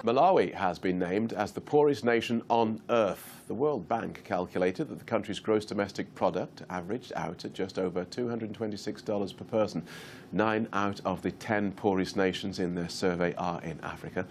Malawi has been named as the poorest nation on earth. The World Bank calculated that the country's gross domestic product averaged out at just over $226 per person. 9 out of the 10 poorest nations in their survey are in Africa.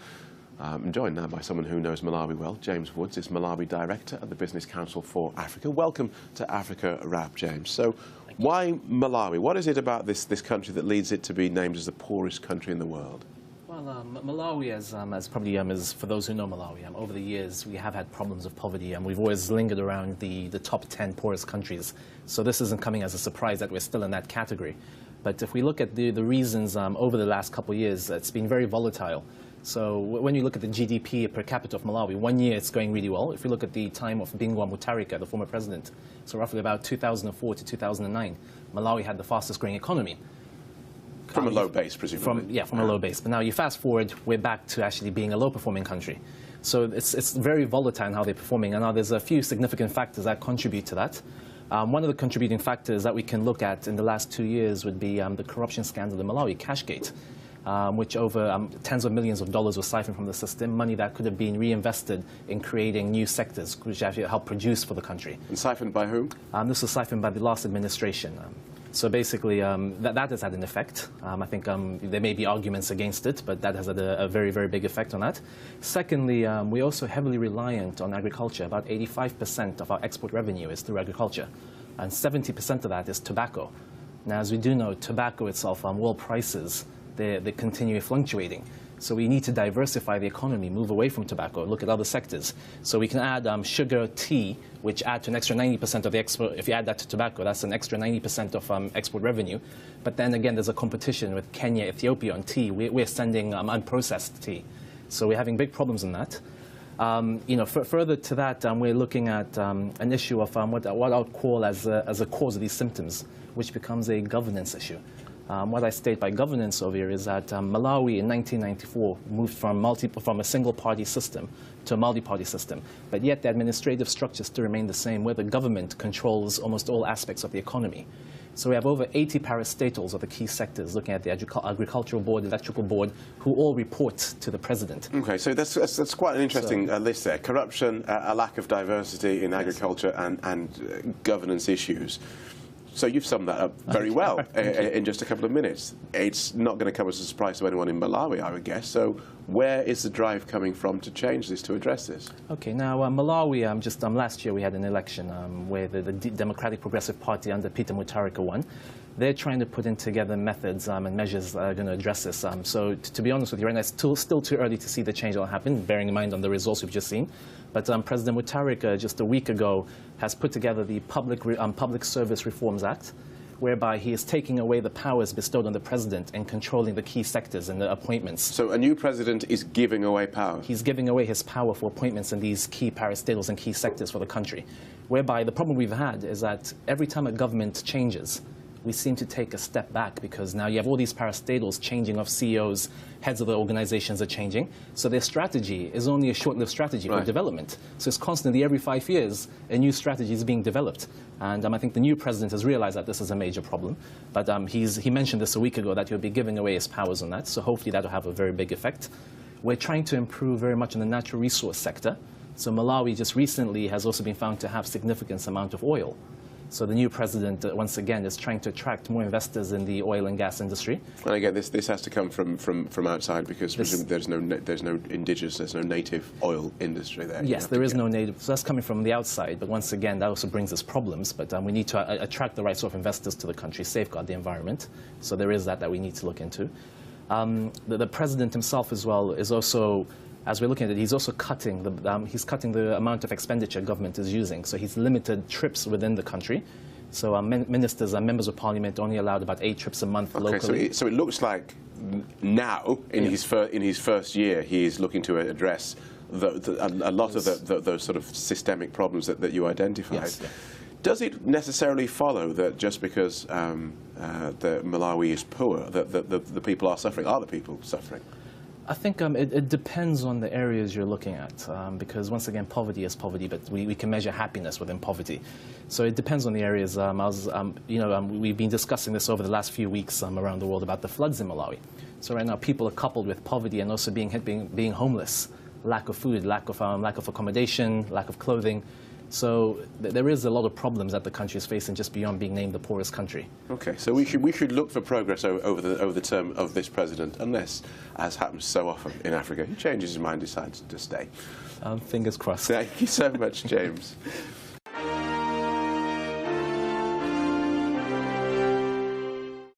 I'm joined now by someone who knows Malawi well. James Woods is Malawi Director at the Business Council for Africa. Welcome to Africa Wrap, James. So why Malawi? What is it about this country that leads it to be named as the poorest country in the world? Well, Malawi, as probably is for those who know Malawi, over the years we have had problems of poverty, and we've always lingered around the top 10 poorest countries. So this isn't coming as a surprise that we're still in that category. But if we look at the reasons over the last couple of years, it's been very volatile. So when you look at the GDP per capita of Malawi, 1 year it's going really well. If you look at the time of Bingwa Mutharika, the former president, so roughly about 2004 to 2009, Malawi had the fastest growing economy. From a low base, presumably. From a low base. But now you fast forward, we're back to actually being a low-performing country. So it's very volatile in how they're performing. And now there's a few significant factors that contribute to that. One of the contributing factors that we can look at in the last 2 years would be the corruption scandal in Malawi, Cashgate, which over tens of millions of dollars was siphoned from the system, money that could have been reinvested in creating new sectors, which actually helped produce for the country. And siphoned by whom? This was siphoned by the last administration. So basically, that has had an effect. I think there may be arguments against it, but that has had a very, very big effect on that. Secondly, we're also heavily reliant on agriculture. About 85% of our export revenue is through agriculture, and 70% of that is tobacco. Now, as we do know, tobacco itself, world prices, they continue fluctuating. So we need to diversify the economy, move away from tobacco, look at other sectors. So we can add sugar, tea, which add to an extra 90% of the export. If you add that to tobacco, that's an extra 90% of export revenue. But then again, there's a competition with Kenya, Ethiopia on tea. We're sending unprocessed tea. So we're having big problems in that. Further to that, we're looking at an issue of what I would call as a cause of these symptoms, which becomes a governance issue. What I state by governance over here is that Malawi in 1994 moved from a single-party system to a multi-party system, but yet the administrative structures still remain the same, where the government controls almost all aspects of the economy. So we have over 80 parastatals of the key sectors, looking at the agricultural board, electrical board, who all report to the president. Okay, so that's quite an interesting list there. Corruption, a lack of diversity in agriculture, and governance issues. So you've summed that up very well in just a couple of minutes. It's not going to come as a surprise to anyone in Malawi, I would guess. So where is the drive coming from to change this, to address this? Okay, now Malawi, last year we had an election where the Democratic Progressive Party under Peter Mutharika won. They're trying to put in together methods and measures that are going to address this. So to be honest with you, right now it's still too early to see the change that will happen, bearing in mind on the results we've just seen. But President Mutharika, just a week ago, has put together the Public Service Reforms Act, whereby he is taking away the powers bestowed on the president and controlling the key sectors and the appointments. So a new president is giving away power? He's giving away his power for appointments in these key parastatals and key sectors for the country, whereby the problem we've had is that every time a government changes, we seem to take a step back, because now you have all these parastatals changing of CEOs, heads of the organizations are changing. So their strategy is only a short-lived strategy for development. So it's constantly, every 5 years, a new strategy is being developed. And I think the new president has realized that this is a major problem. But he mentioned this a week ago, that he'll be giving away his powers on that. So hopefully that will have a very big effect. We're trying to improve very much in the natural resource sector. So Malawi just recently has also been found to have significant amount of oil. So the new president, once again, is trying to attract more investors in the oil and gas industry. And again, this has to come from outside, because there's no indigenous, there's no native oil industry there. Yes, there is no native. So that's coming from the outside. But once again, that also brings us problems. But we need to attract the right sort of investors to the country, safeguard the environment. So there is that we need to look into. The president himself as well is also, as we're looking at it, he's also cutting the amount of expenditure government is using. So he's limited trips within the country. So ministers and members of parliament only allowed about 8 trips a month locally. So it looks like now, in his first year, he is looking to address a lot of those sort of systemic problems that you identified. Yes, yeah. Does it necessarily follow that just because the Malawi is poor, that the people are suffering? Are the people suffering? I think it depends on the areas you're looking at, because once again, poverty is poverty, but we can measure happiness within poverty. So it depends on the areas. We've been discussing this over the last few weeks around the world about the floods in Malawi. So right now, people are coupled with poverty and also being homeless. lack of food, lack of accommodation, lack of clothing. So there is a lot of problems that the country is facing just beyond being named the poorest country. Okay, so we should look for progress over the term of this president, unless, as happens so often in Africa, he changes his mind, decides to stay. Fingers crossed. Thank you so much, James.